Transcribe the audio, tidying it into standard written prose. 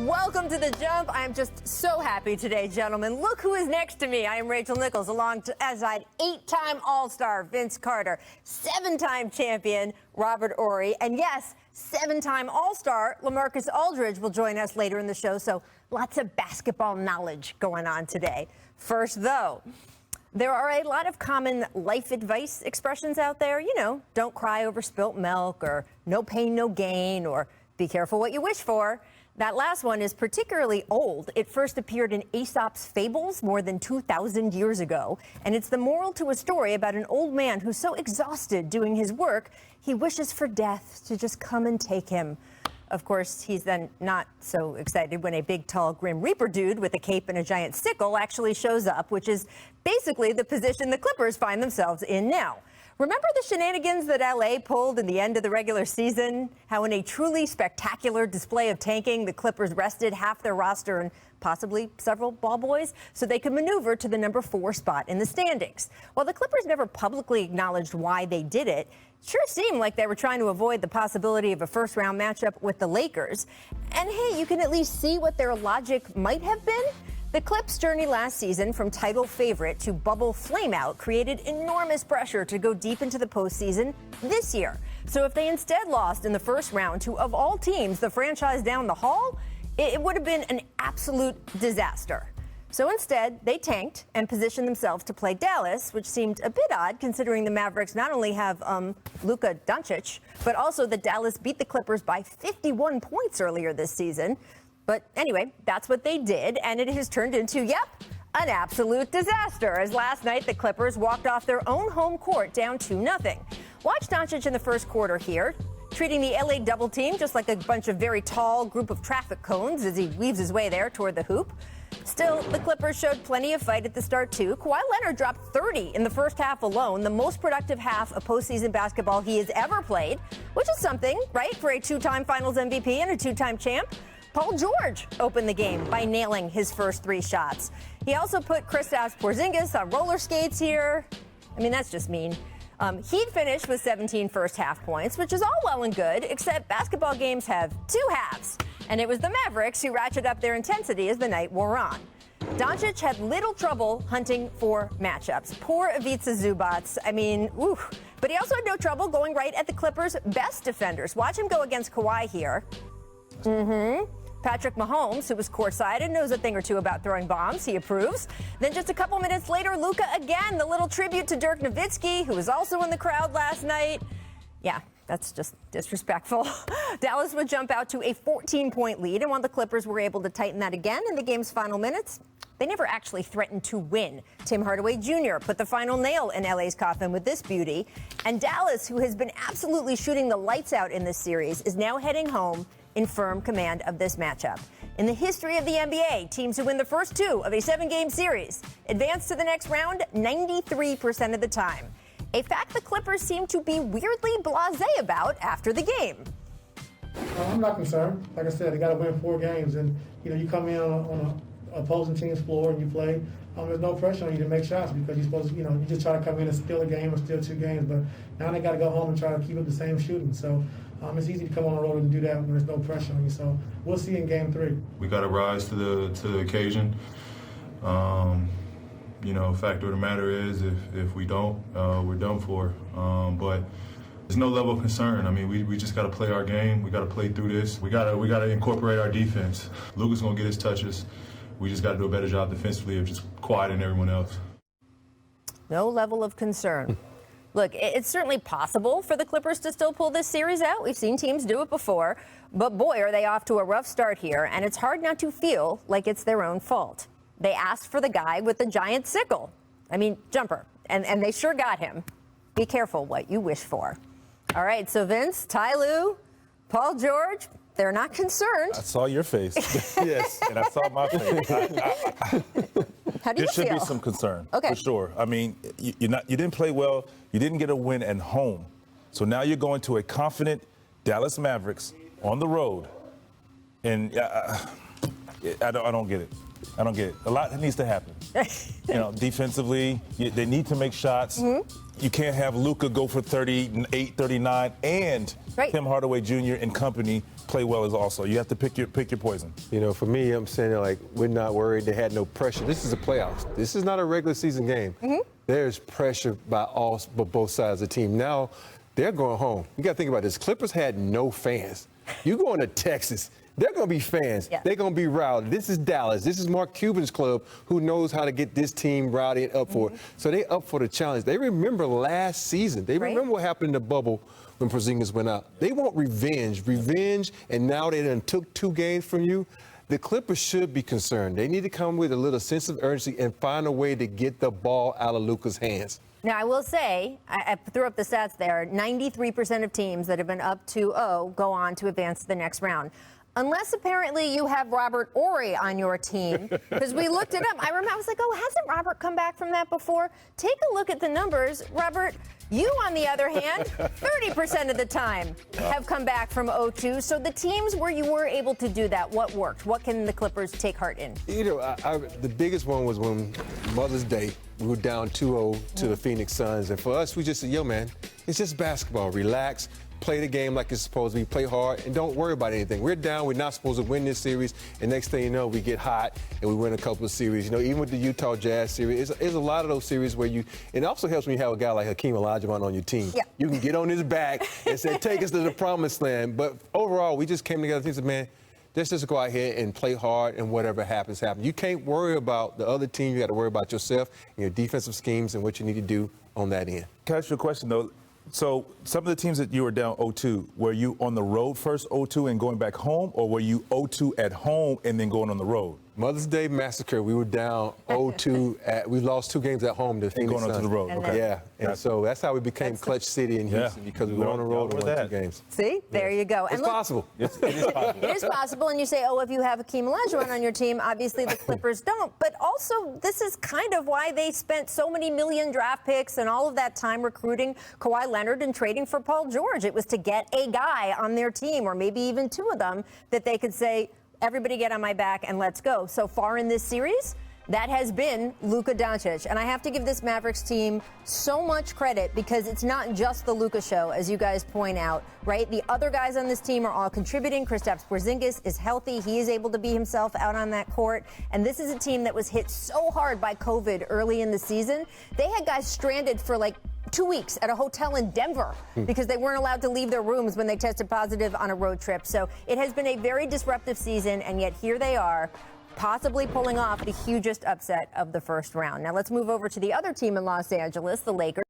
Welcome to The Jump. I'm just so happy today, gentlemen. Look who is next to me. I am Rachel Nichols, alongside 8-time All-Star Vince Carter, 7-time champion Robert Horry, and yes, 7-time All-Star LaMarcus Aldridge will join us later in the show, so lots of basketball knowledge going on today. First, though, there are a lot of common life advice expressions out there. You know, don't cry over spilt milk, or no pain, no gain, or be careful what you wish for. That last one is particularly old. It first appeared in Aesop's Fables more than 2,000 years ago. And it's the moral to a story about an old man who's so exhausted doing his work, he wishes for death to just come and take him. Of course, he's then not so excited when a big, tall, grim Reaper dude with a cape and a giant sickle actually shows up, which is basically the position the Clippers find themselves in now. Remember the shenanigans that LA pulled in the end of the regular season? How in a truly spectacular display of tanking, the Clippers rested half their roster and possibly several ball boys so they could maneuver to the number 4 spot in the standings. While the Clippers never publicly acknowledged why they did it, it sure seemed like they were trying to avoid the possibility of a first-round matchup with the Lakers. And hey, you can at least see what their logic might have been. The Clips' journey last season from title favorite to bubble flameout created enormous pressure to go deep into the postseason this year. So if they instead lost in the first round to, of all teams, the franchise down the hall, it would have been an absolute disaster. So instead, they tanked and positioned themselves to play Dallas, which seemed a bit odd considering the Mavericks not only have Luka Doncic, but also that Dallas beat the Clippers by 51 points earlier this season. But anyway, that's what they did, and it has turned into, yep, an absolute disaster, as last night the Clippers walked off their own home court down 2-0. Watch Doncic in the first quarter here, treating the LA double team just like a bunch of very tall group of traffic cones as he weaves his way there toward the hoop. Still, the Clippers showed plenty of fight at the start, too. Kawhi Leonard dropped 30 in the first half alone, the most productive half of postseason basketball he has ever played, which is something, right, for a 2-time Finals MVP and a 2-time champ. Paul George opened the game by nailing his first 3 shots. He also put Kristaps Porzingis on roller skates here. I mean, that's just mean. He'd finished with 17 first-half points, which is all well and good, except basketball games have 2 halves. And it was the Mavericks who ratcheted up their intensity as the night wore on. Doncic had little trouble hunting for matchups. Poor Ivica Zubac. I mean, ooh. But he also had no trouble going right at the Clippers' best defenders. Watch him go against Kawhi here. Patrick Mahomes, who was courtside and knows a thing or two about throwing bombs, he approves. Then just a couple minutes later, Luka again, the little tribute to Dirk Nowitzki, who was also in the crowd last night. Yeah, that's just disrespectful. Dallas would jump out to a 14-point lead, and while the Clippers were able to tighten that again in the game's final minutes, they never actually threatened to win. Tim Hardaway Jr. put the final nail in LA's coffin with this beauty. And Dallas, who has been absolutely shooting the lights out in this series, is now heading home in firm command of this matchup. In the history of the NBA, teams who win the first 2 of a 7-game series advance to the next round 93% of the time. A fact the Clippers seem to be weirdly blasé about after the game. I'm not concerned. Like I said, they got to win 4 games, and you come in on a opposing team's floor and you play. There's no pressure on you to make shots because you're supposed to, you just try to come in and steal a game or steal 2 games. But now they got to go home and try to keep up the same shooting. So it's easy to come on the road and do that when there's no pressure on you. So we'll see in Game 3. We got to rise to the occasion. Fact of the matter is, if we don't, we're done for. But there's no level of concern. I mean, we just got to play our game. We got to play through this. We got to incorporate our defense. Luka's gonna get his touches. We just got to do a better job defensively of just quieting everyone else. No level of concern. Look, it's certainly possible for the Clippers to still pull this series out. We've seen teams do it before. But boy, are they off to a rough start here. And it's hard not to feel like it's their own fault. They asked for the guy with the giant sickle. I mean, jumper. And they sure got him. Be careful what you wish for. All right, so Vince, Ty Lue, Paul George, they're not concerned. I saw your face. Yes, and I saw my face. How do you feel? There should be some concern, okay, for sure. I mean, you didn't play well. You didn't get a win at home. So now you're going to a confident Dallas Mavericks on the road. And I don't get it. I don't get it. A lot needs to happen. Defensively, they need to make shots. Mm-hmm. You can't have Luka go for 38, 39, and Tim Hardaway Jr. and company play well as also. You have to pick your poison. You know, for me, I'm saying like we're not worried. They had no pressure. This is a playoffs. This is not a regular season game. There's pressure by both sides of the team. Now they're going home. You got to think about this. Clippers had no fans. You going to Texas. They're going to be fans. Yeah. They're going to be rowdy. This is Dallas. This is Mark Cuban's club who knows how to get this team rowdy and up for it. So they up for the challenge. They remember last season. They remember what happened in the bubble when Porzingis went out. They want revenge, and now they done took 2 games from you. The Clippers should be concerned. They need to come with a little sense of urgency and find a way to get the ball out of Luka's hands. Now, I will say, I threw up the stats there, 93% of teams that have been up 2-0 go on to advance to the next round. Unless apparently you have Robert Horry on your team, because we looked it up. I remember, I was like, oh, hasn't Robert come back from that before? Take a look at the numbers. Robert, you, on the other hand, 30% of the time have come back from 0-2. So the teams where you were able to do that, what worked? What can the Clippers take heart in? You know, the biggest one was when Mother's Day, we were down 2-0 to the Phoenix Suns. And for us, we just said, yo, man, it's just basketball. Relax. Play the game like it's supposed to be, play hard, and don't worry about anything. We're down, we're not supposed to win this series, and next thing you know, we get hot and we win a couple of series. You know, even with the Utah Jazz series, there's a lot of those series where it also helps when you have a guy like Hakeem Olajuwon on your team. Yeah. You can get on his back and say, take us to the promised land. But overall, we just came together and said, man, let's just go out here and play hard, and whatever happens, happens. You can't worry about the other team. You got to worry about yourself and your defensive schemes and what you need to do on that end. Can I ask you a question, though? So some of the teams that you were down 0-2, were you on the road first 0-2 and going back home, or were you 0-2 at home and then going on the road? Mother's Day Massacre, we were down 0-2. We lost 2 games at home to Phoenix going on to the road. Okay. Yeah, and so that's how we became Clutch City in Houston, because we were on the road and won 2 games. See, there you go. It's possible. It is possible. It is possible, and you say, oh, if you have Hakeem Olajuwon on your team, obviously the Clippers don't. But also, this is kind of why they spent so many million draft picks and all of that time recruiting Kawhi Leonard and trading for Paul George. It was to get a guy on their team, or maybe even 2 of them, that they could say, everybody get on my back and let's go. So far in this series, that has been Luka Doncic. And I have to give this Mavericks team so much credit, because it's not just the Luka show, as you guys point out, right? The other guys on this team are all contributing. Kristaps Porzingis is healthy. He is able to be himself out on that court. And this is a team that was hit so hard by COVID early in the season. They had guys stranded for like 2 weeks at a hotel in Denver because they weren't allowed to leave their rooms when they tested positive on a road trip. So it has been a very disruptive season, and yet here they are, possibly pulling off the hugest upset of the first round. Now let's move over to the other team in Los Angeles, the Lakers.